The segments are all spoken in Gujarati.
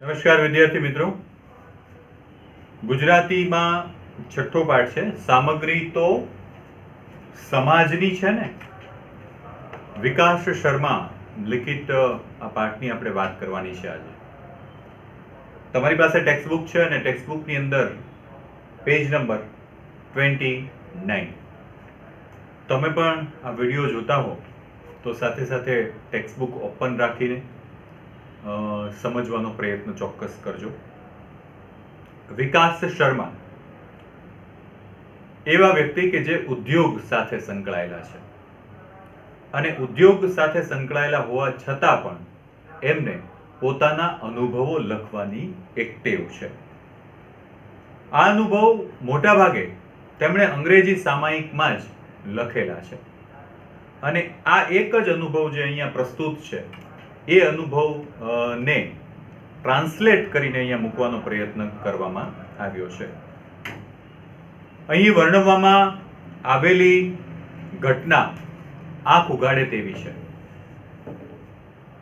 નમસ્કાર વિદ્યાર્થી મિત્રો, ગુજરાતીમાં છઠ્ઠો પાઠ છે. સામગ્રી તો સમાજની છે ને. વિકાસ શર્મા લિખિત આ પાઠની આપણે વાત કરવાની છે આજે. તમારી પાસે ટેક્સ્ટ બુક છે અને ટેક્સ્ટ બુકની અંદર પેજ નંબર 29. તમે પણ આ વિડીયો જોતા હો તો સાથે સાથે ટેક્સ્ટ બુક ઓપન રાખીને સમજવાનો પ્રયત્ન ચોક્કસ કરજો. વિકાસ શર્મા એવા વ્યક્તિ કે જે ઉદ્યોગ સાથે સંકળાયેલા છે અને ઉદ્યોગ સાથે સંકળાયેલા હોવા છતાં પણ એમને પોતાના અનુભવો લખવાની એક ટેવ છે. આ અનુભવ મોટા ભાગે તેમણે અંગ્રેજી સામાયિકમાં જ લખેલા છે અને આ એક જ અનુભવ જે અહીંયા પ્રસ્તુત છે એ અનુભવ ને ટ્રાન્સલેટ કરીને અહીંયા મૂકવાનો પ્રયત્ન કરવામાં આવ્યો છે. અહીં વર્ણવવામાં આવેલી ઘટના આંખ ઉઘાડે તેવી છે.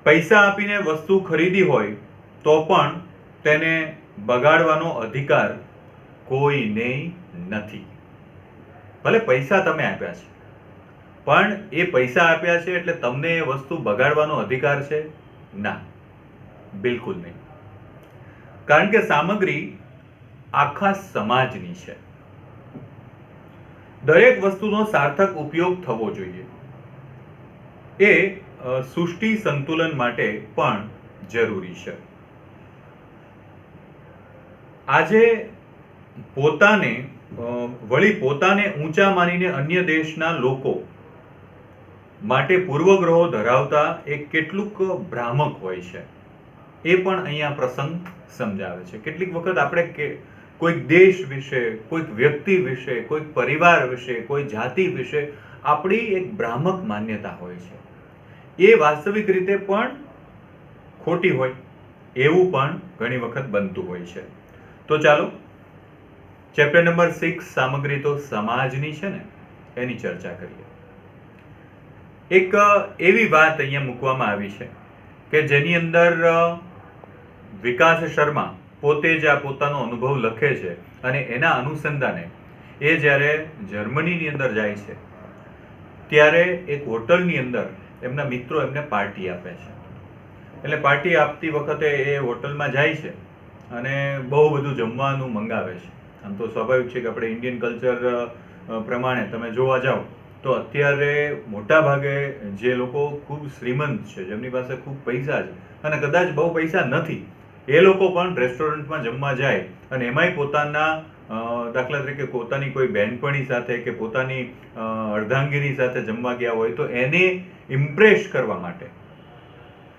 પૈસા આપીને વસ્તુ ખરીદી હોય તો પણ તેને બગાડવાનો અધિકાર કોઈને નથી. ભલે પૈસા તમે આપ્યા છે પણ એ પૈસા આપ્યા છે એટલે તમને એ વસ્તુ બગાડવાનો અધિકાર છે? ના, બિલકુલ નહીં. કારણ કે સામગ્રી આખા સમાજની છે. દરેક વસ્તુનો સાર્થક ઉપયોગ થવો જોઈએ. એ સૃષ્ટિ સંતુલન માટે પણ જરૂરી છે. આજે પોતાને ઊંચા માનીને અન્ય દેશના લોકો માટે પૂર્વગ્રહો ધરાવતા એ કેટલુંક ભ્રામક હોય છે એ પણ અહીંયા પ્રસંગ સમજાવે છે. કેટલીક વખત આપણે કોઈક દેશ વિશે, કોઈક વ્યક્તિ વિશે, કોઈક પરિવાર વિશે, કોઈ જાતિ વિશે આપણી એક ભ્રામક માન્યતા હોય છે. એ વાસ્તવિક રીતે પણ ખોટી હોય એવું પણ ઘણી વખત બનતું હોય છે. તો ચાલો ચેપ્ટર નંબર 6 સામગ્રી તો સમાજની છે ને એની ચર્ચા કરીએ. એક એવી વાત અહીંયા મૂકવામાં આવી છે કે જેની અંદર વિકાસ શર્મા પોતે જ આ પોતાનો અનુભવ લખે છે અને એના અનુસંધાને એ જ્યારે જર્મનીની અંદર જાય છે ત્યારે એક હોટલની અંદર એમના મિત્રો એમને પાર્ટી આપે છે. એટલે પાર્ટી આપતી વખતે એ હોટલમાં જાય છે અને બહુ બધું જમવાનું મંગાવે છે. આમ તો સ્વાભાવિક છે કે આપણે ઇન્ડિયન કલ્ચર પ્રમાણે તમે જોવા જાઓ તો અત્યારે મોટા ભાગે જે લોકો ખૂબ શ્રીમંત છે, જેમની પાસે ખૂબ પૈસા છે અને કદાચ બહુ પૈસા નથી, એ લોકો પણ રેસ્ટોરન્ટમાં જમવા જાય અને એમાંય પોતાના દાખલા તરીકે પોતાની કોઈ બહેનપણી સાથે કે પોતાની અર્ધાંગીની સાથે જમવા ગયા હોય તો એને ઇમ્પ્રેસ કરવા માટે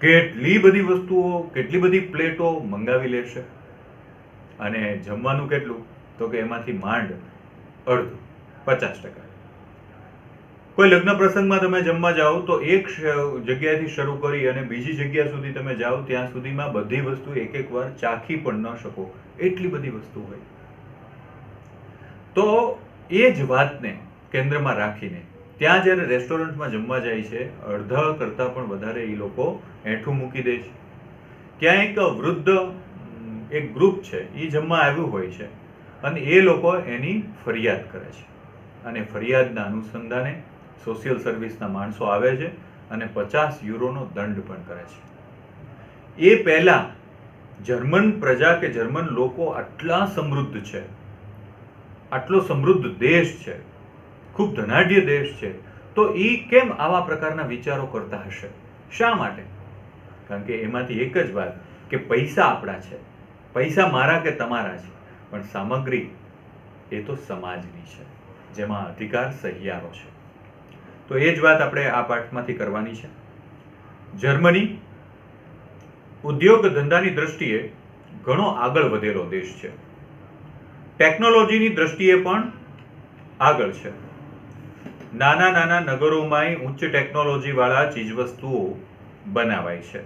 કેટલી બધી વસ્તુઓ, કેટલી બધી પ્લેટો મંગાવી લેશે. અને જમવાનું કેટલું? તો કે એમાંથી માંડ અડધું, 50%. કોઈ લગ્ન પ્રસંગમાં તમે જમવા જાઓ તો એક જગ્યાએથી શરૂ કરી અને બીજી જગ્યા સુધી તમે જાઓ ત્યાં સુધીમાં બધી વસ્તુ એક વાર ચાખી પણ ન શકો એટલી બધી વસ્તુ હોય. તો એ જ વાતને કેન્દ્રમાં રાખીને ત્યાં જ્યારે રેસ્ટોરન્ટમાં જમવા જાય છે અડધા કરતાં પણ વધારે એ લોકો એઠું મૂકી દે છે. ત્યાં એક વૃદ્ધ એક ગ્રુપ છે એ જમવા આવ્યું હોય છે અને એ લોકો એની ફરિયાદ કરે છે અને ફરિયાદના અનુસંધાને સોશિયલ સર્વિસના માણસો આવે છે અને 50 યુરોનો દંડ પણ કરે છે. એ પહેલા જર્મન પ્રજા કે જર્મન લોકો આટલા સમૃદ્ધ છે, આટલો સમૃદ્ધ દેશ છે, ખૂબ ધનાઢ્ય દેશ છે, તો એ કેમ આવા પ્રકારના વિચારો કરતા હશે? શા માટે? કારણ કે એમાંથી એક જ વાત કે પૈસા આપણા છે, પૈસા મારા કે તમારા છે, પણ સામગ્રી એ તો સમાજની છે જેમાં અધિકાર સહિયારો છે. તો એ જ વાત આપણે આ પાઠમાંથી કરવાની છે. જર્મની ઉદ્યોગ ધંધાની દ્રષ્ટિએ ઘણો આગળ વધેલો દેશ છે. ટેકનોલોજીની દ્રષ્ટિએ પણ આગળ છે. નાના નાના નગરોમાંય ઉચ્ચ ટેકનોલોજી વાળા ચીજવસ્તુઓ બનાવાય છે.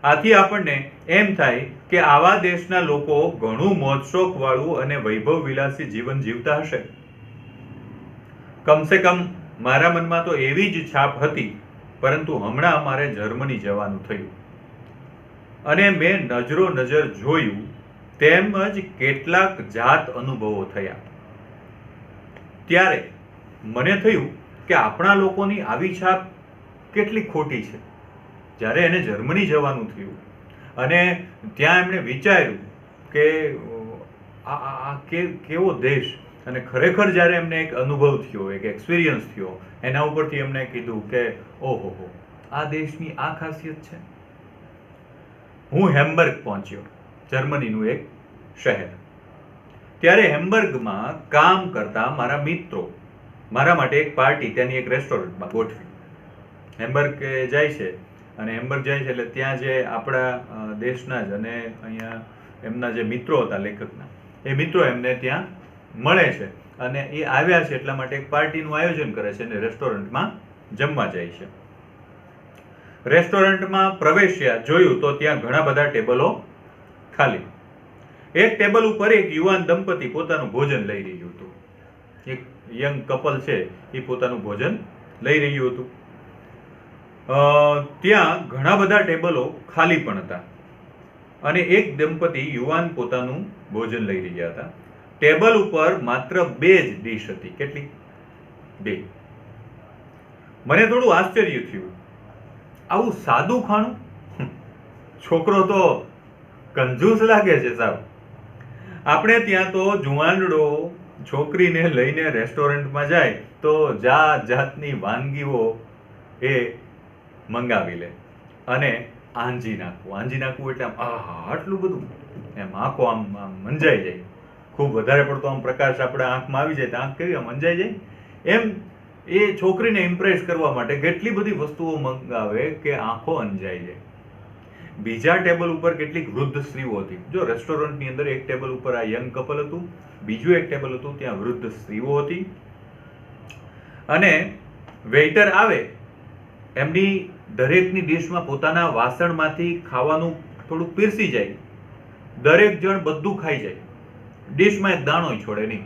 આથી આપણને એમ થાય કે આવા દેશના લોકો ઘણું મોજશોખ વાળું અને વૈભવ વિલાસી જીવન જીવતા હશે. કમસે કમ મારા મનમાં તો એવી જ છાપ હતી, પરંતુ હમણાં અમારે જર્મની જવાનું થયું અને મેં નજર જોયું તેમજ કેટલાક જાત અનુભવો થયા. ત્યારે મને થયું કે આપણા લોકોની આવી છાપ કેટલી ખોટી છે. જ્યારે એને જર્મની જવાનું થયું અને ત્યાં એમણે વિચાર્યું કે કેવો દેશ, અને ખરેખર જ્યારે એમને એક અનુભવ થયો, એક એક્સપિરિયન્સ થયો, એના ઉપરથી એમને કીધું કે ઓહો, આ દેશની આ ખાસિયત છે. હું હેમ્બર્ગ પહોંચ્યો, જર્મનીનું એક શહેર. ત્યારે હેમ્બર્ગમાં કામ કરતા મારા મિત્રો મારા માટે એક પાર્ટી ત્યાંની એક રેસ્ટોરન્ટમાં ગોઠવી. હેમ્બર્ગ જાય છે અને હેમ્બર્ગ જાય છે એટલે ત્યાં જે આપણા દેશના જ અને અહીંયા એમના જે મિત્રો હતા લેખકના, એ મિત્રો એમને ત્યાં મળે છે અને એ આવ્યા છે એટલા માટે એક પાર્ટીનું આયોજન કરે છે અને રેસ્ટોરન્ટમાં જમવા જાય છે. રેસ્ટોરન્ટમાં પ્રવેશ્યા, જોયું તો ત્યાં ઘણા બધા ટેબલો ખાલી. એક ટેબલ ઉપર એક યુવાન દંપતી પોતાનું ભોજન લઈ રહ્યું હતું. એક યંગ કપલ છે એ પોતાનું ભોજન લઈ રહ્યું હતું. ત્યાં ઘણા બધા ટેબલો ખાલી પણ હતા અને એક દંપતી યુવાન પોતાનું ભોજન લઈ રહ્યા હતા. ટેબલ ઉપર માત્ર 2 જ ડીશ હતી. કેટલી? 2. મને થોડું આશ્ચર્ય થયું, આવું સાદું ખાણું? છોકરો તો કંજૂસ લાગે છે સાહેબ. આપણે ત્યાં તો જુવાનડો છોકરીને લઈને રેસ્ટોરન્ટમાં જાય તો જાતની વાનગીઓ એ મંગાવી લે અને આંજી નાખવું એટલે આટલું બધું એમ આંખો આમ મંજાઈ જાય. ખૂબ વધારે પડતો આમ પ્રકાશ આપણા આંખમાં આવી જાય તો આંખ કેવી આમ મંજાઈ જાય. એમ એ છોકરીને ઇમ્પ્રેસ કરવા માટે કેટલી બધી વસ્તુઓ મંગાવે કે આંખો અંજાઈ જાય. બીજા ટેબલ ઉપર કેટલીક વૃદ્ધ સ્ત્રીઓ હતી. જો રેસ્ટોરન્ટની અંદર એક ટેબલ ઉપર આ યંગ કપલ હતું, બીજું એક ટેબલ હતું ત્યાં વૃદ્ધ સ્ત્રીઓ હતી. અને વેઇટર આવે, એમની દરેકની ડિશમાં પોતાના વાસણમાંથી ખાવાનું થોડું પીરસી જાય. દરેક જણ બધું ખાઈ જાય, ડિશમાં એક દાણોય છોડે નહીં.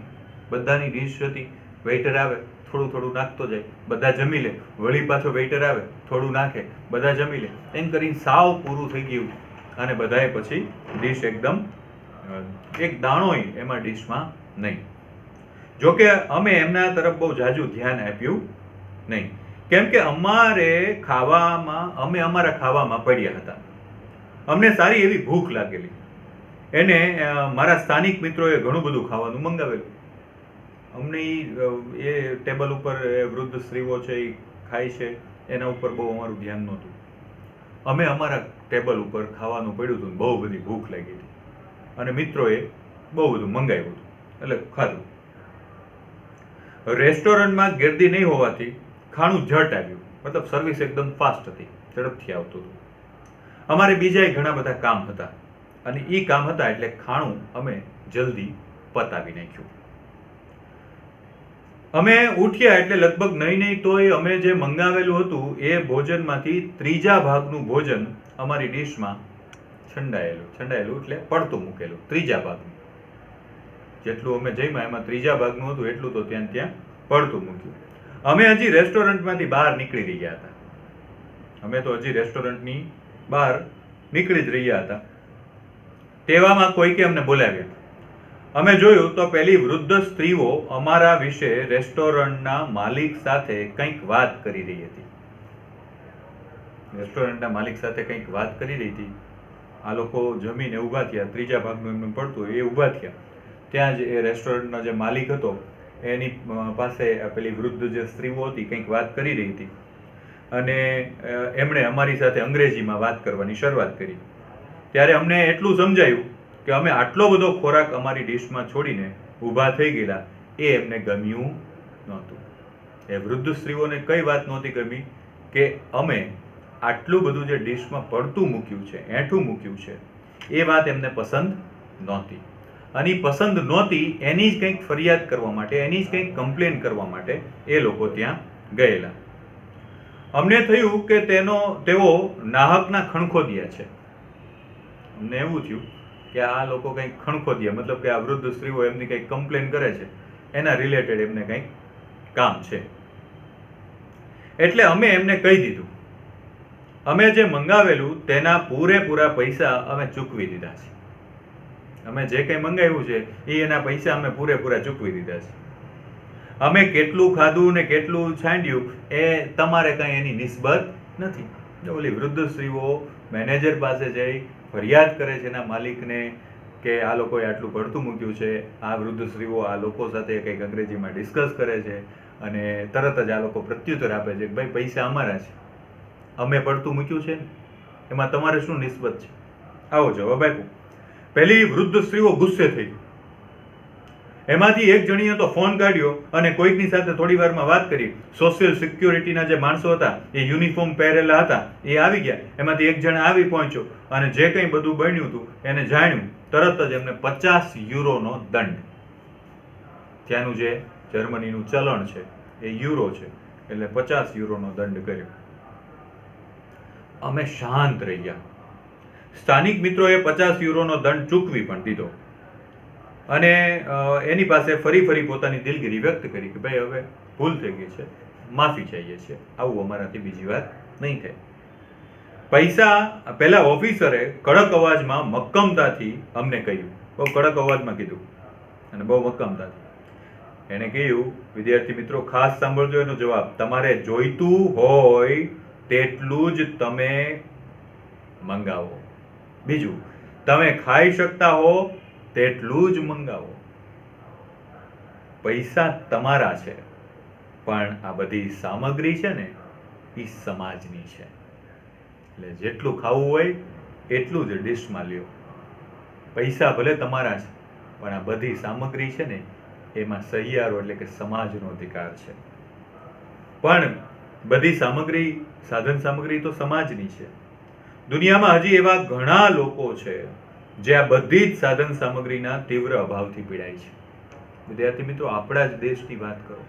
બધાની ડિશ હતી, વેઇટર આવે થોડું નાખતો જાય, બધા જમી લે, વળી પાછો વેઇટર આવે થોડું નાખે, બધા જમી લે. એમ કરીને સાવ પૂરું થઈ ગયું અને બધાએ પછી ડિશ એકદમ એક દાણોય એમાં ડિશમાં નહીં. જોકે અમે એમના તરફ બહુ ઝાઝું ધ્યાન આપ્યું નહીં, કેમ કે અમારા ખાવામાં પડ્યા હતા. અમને સારી એવી ભૂખ લાગેલી. એને મારા સ્થાનિક મિત્રોએ ઘણું બધું ખાવાનું મંગાવેલું. અમને એ ટેબલ ઉપર વૃદ્ધ સ્ત્રીઓ છે એ ખાય છે એના ઉપર બહુ અમારું ધ્યાન નહોતું. અમે અમારા ટેબલ ઉપર ખાવાનું પડ્યું હતું, બહુ બધી ભૂખ લાગી હતી અને મિત્રોએ બહુ બધું મંગાવ્યું હતું એટલે ખાધું. રેસ્ટોરન્ટમાં ગીર્દી નહીં હોવાથી ખાણું ઝટ આવ્યું, મતલબ સર્વિસ એકદમ ફાસ્ટ હતી, ઝડપથી આવતું હતું. અમારે બીજા ઘણા બધા કામ હતા અને એ કામ હતા એટલે ખાણું અમે જલ્દી પતાવી નાખ્યું. અમે ઉઠ્યા એટલે લગભગ નહીં તોય અમે જે મંગાવેલું હતું એ ભોજનમાંથી 3 ભાગનું ભોજન અમારી ડીશમાં છંડાયેલું એટલે પડતું મૂકેલું. 3 ભાગનું જેટલું અમે જમ્યા એમાં 3 ભાગનું હતું એટલું તો ત્યાં પડતું મૂક્યું. અમે હજી રેસ્ટોરન્ટમાંથી બહાર નીકળી રહ્યા હતા. અમે તો હજી રેસ્ટોરન્ટની બહાર નીકળી જ રહ્યા હતા. તેવામાં કોઈકે અમને બોલાવ્યા. અમે જોયું તો પેલી વૃદ્ધ સ્ત્રીઓ અમારા વિશે રેસ્ટોરન્ટના માલિક સાથે કંઈક વાત કરી રહી હતી. આ લોકો જમીને ઊભા થયા, 3 ભાગનું એમને પડતું એ ઊભા થયા. ત્યાં જ એ રેસ્ટોરન્ટનો જે માલિક હતો એની પાસે પેલી વૃદ્ધ જે સ્ત્રીઓ હતી કંઈક વાત કરી રહી હતી અને એમણે અમારી સાથે અંગ્રેજીમાં વાત કરવાની શરૂઆત કરી. ત્યારે અમને એટલું સમજાયું કે અમે આટલો બધો ખોરાક અમારી ડિશમાં છોડીને ઊભા થઈ ગયેલા એ એમને ગમ્યું નહોતું. એ વૃદ્ધ સ્ત્રીઓને કઈ વાત નહોતી ગમી કે અમે આટલું બધું જે ડિશમાં પડતું મૂક્યું છે, એઠું મૂક્યું છે, એ વાત એમને પસંદ નહોતી. અને એ પસંદ નહોતી એની જ કંઈક ફરિયાદ કરવા માટે, એની જ કંઈક કમ્પ્લેન કરવા માટે એ લોકો ત્યાં ગયેલા. અમને થયું કે તેઓ નાહકના ખણખોદિયા છે. અમને એવું થયું કે આ લોકો કંઈક ખણખોદિયા, મતલબ કે આ વૃદ્ધ સ્ત્રીઓ એમની કંઈક કમ્પ્લેન કરે છે, એના રિલેટેડ એમને કંઈક કામ છે. એટલે અમે એમને કહી દીધું અમે જે મંગાવેલું તેના પૂરેપૂરા પૈસા અમે ચૂકવી દીધા છે. અમે જે કંઈ મંગાવ્યું છે એ એના પૈસા અમે પૂરેપૂરા ચૂકવી દીધા છે. અમે કેટલું ખાધું ને કેટલું છાંડ્યું એ તમારે કંઈ એની નિસ્બત નથી. ઓલી વૃદ્ધ સ્ત્રીઓ મેનેજર પાસે જઈ ફરિયાદ કરે છે એના માલિકને કે આ લોકોએ આટલું પડતું મૂક્યું છે. આ વૃદ્ધ સ્ત્રીઓ આ લોકો સાથે કંઈક અંગ્રેજીમાં ડિસ્કસ કરે છે અને તરત જ આ લોકો પ્રત્યુત્તર આપે છે કે ભાઈ પૈસા અમારા છે, અમે પડતું મૂક્યું છે ને, એમાં તમારે શું નિસ્બત છે? આવો જવાબ આપ્યો. પેલી વૃદ્ધ સ્ત્રીઓ ગુસ્સે થઈ. એમાંથી એક જણીએ તો ફોન કાઢ્યો અને કોઈકની સાથે થોડી વારમાં વાત કરી. સોશિયલ સિક્યુરિટીના જે માણસો હતા એ યુનિફોર્મ પહેરેલા હતા, એ આવી ગયા. એમાંથી એક જણ આવી પહોંચ્યો અને જે કંઈ બધું બન્યું હતું એને જાણ્યું. તરત જ એમને 50 યુરોનો દંડ, ત્યાંનું જે જર્મનીનું ચલણ છે એ યુરો છે, એટલે 50 યુરોનો દંડ કર્યો. અમે શાંત રહી ગયા. સ્થાનિક મિત્રોએ 50 યુરોનો દંડ ચૂકવી પણ દીધો અને એની પાસે ફરી પોતાની દિલગીરી વ્યક્ત કરી કે ભાઈ હવે ભૂલ થઈ ગઈ છે, માફી ચાહીએ છીએ, આવું અમારાથી બીજી વાર નહીં થાય. પૈસા પહેલા ઓફિસરે કડક અવાજમાં મક્કમતાથી અમને કહ્યું, બહુ કડક અવાજમાં કીધું અને બહુ મક્કમતાથી એને કહ્યું, વિદ્યાર્થી મિત્રો ખાસ સાંભળજો એનો જવાબ, તમારે જોઈતું હોય તેટલું જ તમે મંગાવો. બીજું, તમે ખાઈ શકતા હો તેટલું જ મંગાવો. પૈસા તમારા છે, પણ આ બધી સામગ્રી છે ને એ સમાજની છે. એટલે જેટલું ખાવું હોય એટલું જ ડિશમાં લ્યો. પૈસા ભલે તમારા છે, પણ આ બધી સામગ્રી છે ને એમાં સહિયારો એટલે કે સમાજનો અધિકાર છે. પણ બધી સામગ્રી, સાધન સામગ્રી તો સમાજની છે. દુનિયામાં હજી એવા ઘણા લોકો છે જે આ બધી જ સાધન સામગ્રીના તીવ્ર અભાવથી પીડાય છે. વિદ્યાર્થી મિત્રો, આપણા જ દેશની વાત કરો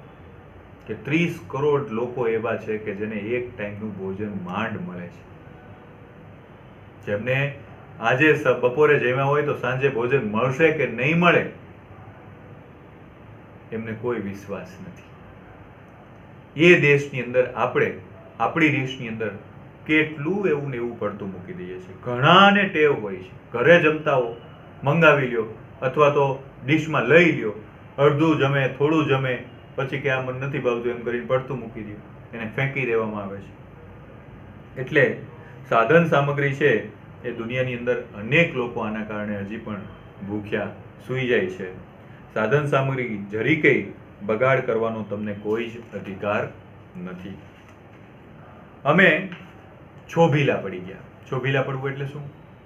કે 30 કરોડ લોકો એવા છે કે જેને એક ટાઈમનું ભોજન માંડ મળે છે, જેમને આજે બપોરે જમ્યા હોય તો સાંજે ભોજન મળશે કે નહીં મળે એમને કોઈ વિશ્વાસ નથી. એ દેશની અંદર આપણી દેશની અંદર કેટલું એવું ને એવું પડતું મૂકી દઈએ છીએ. ઘણાને ટેવ હોય છે, ઘરે જમતા હો મંગાવી લ્યો અથવા તો ડીશમાં લઈ લ્યો, અડધું જમે, થોડું જમે, પછી કે આ મને નથી ભાવતું એમ કરીને પડતું મૂકી દો, એને ફેંકી દેવામાં આવે છે. એટલે સાધન સામગ્રી છે એ દુનિયાની અંદર અનેક લોકો આના કારણે હજી પણ ભૂખ્યા સૂઈ જાય છે. સાધન સામગ્રી જરી કંઈ બગાડ કરવાનો તમને કોઈ જ અધિકાર નથી. અમે છોભીલા પડી ગયા. છોભીલા પડવું એટલે શું?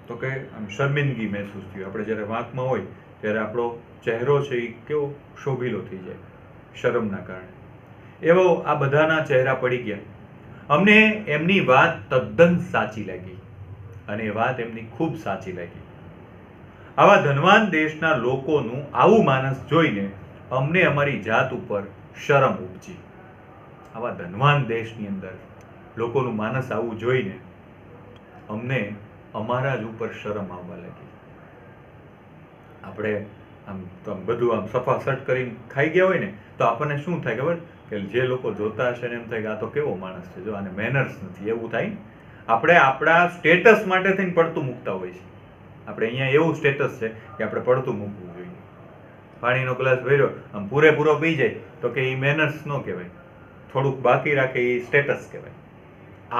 તો કે આમ શર્મિંદગી મહેસૂસ થયું. આપણે જ્યારે વાંકમાં હોય ત્યારે આપણો ચહેરો છે એ કેવો શોભીલો થઈ જાય શરમના કારણે. એવો આ બધાના ચહેરા પડી ગયા. અમને એમની વાત તદ્દન સાચી લાગી અને એ વાત એમની ખૂબ સાચી લાગી. આવા ધનવાન દેશના લોકોનું આવું માનસ જોઈને અમને અમારી જાત ઉપર શરમ ઉપજી. આવા ધનવાન દેશની અંદર લોકોનું માનસ આવું જોઈને અમને અમારા જ ઉપર શરમ આવવા લાગી. આપણે આમ બધું આમ સફાસટ કરીને ખાઈ ગયા હોય ને તો આપણને શું થાય ખબર? કે જે લોકો જોતા હશે ને એમ થાય કે આ તો કેવો માણસ છે, જો આને મેનર્સ નથી, એવું થાય. આપણે આપણા સ્ટેટસ માટે થઈને પડતું મૂકતા હોય છે. આપણે અહીંયા એવું સ્ટેટસ છે કે આપણે પડતું મૂકવું જોઈએ. પાણીનો ગ્લાસ ભર્યો આમ પૂરેપૂરો પી જાય તો કે એ મેનર્સ ન કહેવાય, થોડુંક બાકી રાખે એ સ્ટેટસ કહેવાય.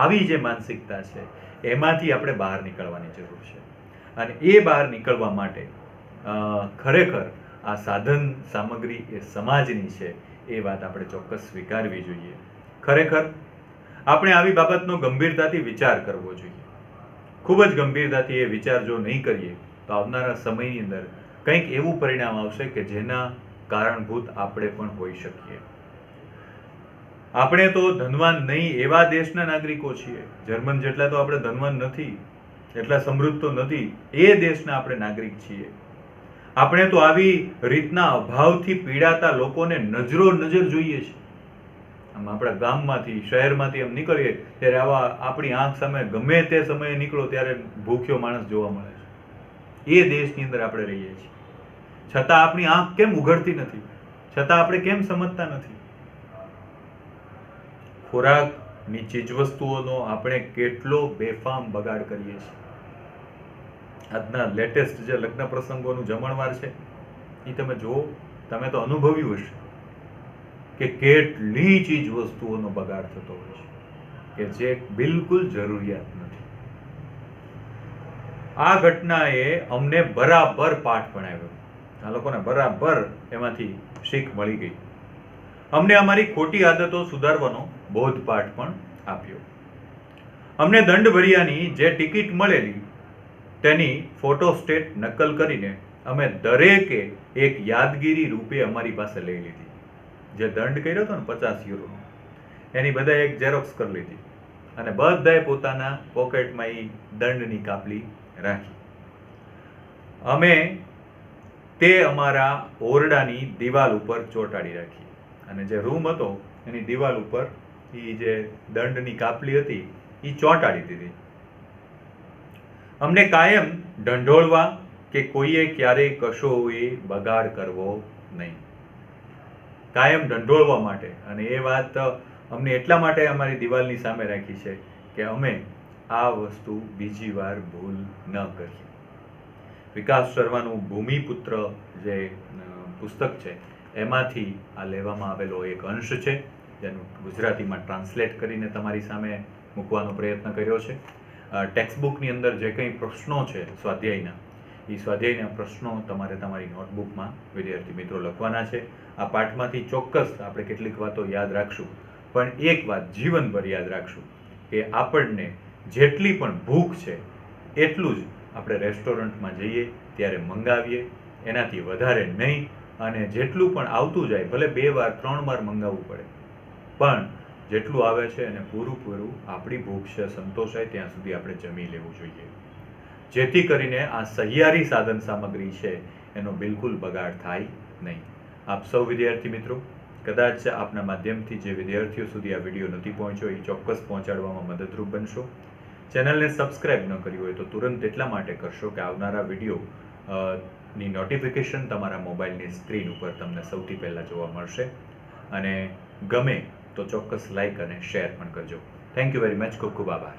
આવી જે માનસિકતા છે એમાંથી આપણે બહાર નીકળવાની જરૂર છે. અને એ બહાર નીકળવા માટે ખરેખર આ સાધન સામગ્રી એ સમાજની છે એ વાત આપણે ચોક્કસ સ્વીકારવી જોઈએ. ખરેખર આપણે આવી બાબતનો ગંભીરતાથી વિચાર કરવો જોઈએ. ખૂબ જ ગંભીરતાથી એ વિચાર જો નહીં કરીએ તો આવનારા સમયની અંદર કંઈક એવું પરિણામ આવશે કે જેના કારણભૂત આપણે પણ હોઈ શકીએ. આપણે તો ધનવાન નહીં એવા દેશના નાગરિકો છીએ. જર્મન જેટલા તો આપણે ધનવાન નથી, એટલા સમૃદ્ધ તો નથી, એ દેશના આપણે નાગરિક છીએ. આપણે તો આવી રીતના અભાવથી પીડાતા લોકોને નજરો નજર જોઈએ છે. આમ આપણા ગામમાંથી શહેરમાંથી આમ નીકળીએ ત્યારે આવા આપણી આંખ સામે ગમે તે સમયે નીકળો ત્યારે ભૂખ્યો માણસ જોવા મળે છે. એ દેશની અંદર આપણે રહીએ છીએ. છતાં આપણી આંખ કેમ ઉઘડતી નથી? છતાં આપણે કેમ સમજતા નથી? ખોરાક ની ચીજવસ્તુઓનો આપણે કેટલો બેફામ બગાડ કરીએ છીએ. આજના લેટેસ્ટ જે લગ્ન પ્રસંગોનું જમણવાર છે એ તમે જુઓ, તમે તો અનુભવ્યું હશે કે કેટલી ચીજ વસ્તુઓનો બગાડ થતો હોય છે કે જે બિલકુલ જરૂરિયાત નથી. આ ઘટનાએ અમને બરાબર પાઠ ભણાવ્યો. આ લોકોને બરાબર એમાંથી શીખ મળી ગઈ. અમને અમારી ખોટી આદતો સુધારવાનો બોધપાઠ પણ આપ્યો. અમને દંડ ભર્યાની જે ટિકિટ મળેલી તેની ફોટોસ્ટેટ નકલ કરીને અમે દરેકે એક યાદગીરી રૂપે અમારી પાસે લઈ લીધી. જે દંડ કર્યો હતો ને 50 યુરોનો, એની બધાએ એક ઝેરોક્સ કરી લીધી અને બધાએ પોતાના પોકેટમાં એ દંડની કાપલી રાખી. અમે તે અમારા ઓરડાની દિવાલ ઉપર ચોંટાડી રાખી અને જે રૂમ હતો એની દિવાલ ઉપર એ જે દંડની કાપલી હતી એ ચોંટાડી દીધી. અમને કાયમ ઢંઢોળવા કે કોઈએ ક્યારેય કશોય બગાડ કરવો નહીં. કાયમ ઢંઢોળવા માટે. અને એ વાત અમને એટલા માટે અમારી દિવાલની સામે રાખી છે કે અમે આ વસ્તુ બીજી વાર ભૂલ ન કરીએ. વિકાસ શર્માનું ભૂમિપુત્ર જે પુસ્તક છે એમાંથી આ લેવામાં આવેલો એક અંશ છે, જેનું ગુજરાતીમાં ટ્રાન્સલેટ કરીને તમારી સામે મૂકવાનો પ્રયત્ન કર્યો છે. ટેક્સ્ટબુકની અંદર જે કંઈ પ્રશ્નો છે સ્વાધ્યાયના, એ સ્વાધ્યાયના પ્રશ્નો તમારે તમારી નોટબુકમાં વિદ્યાર્થી મિત્રો લખવાના છે. આ પાઠમાંથી ચોક્કસ આપણે કેટલીક વાતો યાદ રાખશું, પણ એક વાત જીવનભર યાદ રાખશું કે આપણને જેટલી પણ ભૂખ છે એટલું જ આપણે રેસ્ટોરન્ટમાં જઈએ ત્યારે મંગાવીએ, એનાથી વધારે નહીં. અને જેટલું પણ આવતું જાય, ભલે 2 વાર 3 વાર મંગાવવું પડે, પણ જેટલું આવે છે એને પૂરું આપણી ભૂખ છે સંતોષાય ત્યાં સુધી આપણે જમી લેવું જોઈએ, જેથી કરીને આ સહિયારી સાધન સામગ્રી છે એનો બિલકુલ બગાડ થાય નહીં. આપ સૌ વિદ્યાર્થી મિત્રો, કદાચ આપના માધ્યમથી જે વિદ્યાર્થીઓ સુધી આ વિડીયો નથી પહોંચ્યો એ ચોક્કસ પહોંચાડવામાં મદદરૂપ બનશો. ચેનલને સબસ્ક્રાઇબ ન કરી હોય તો તુરંત એટલા માટે કરશો કે આવનારા વિડીયો ની નોટિફિકેશન તમારા મોબાઈલની સ્ક્રીન ઉપર તમને સૌથી પહેલાં જોવા મળશે. અને ગમે તો ચોક્કસ લાઈક અને શેર પણ કરજો. Thank you very much. ખૂબ ખૂબ આભાર.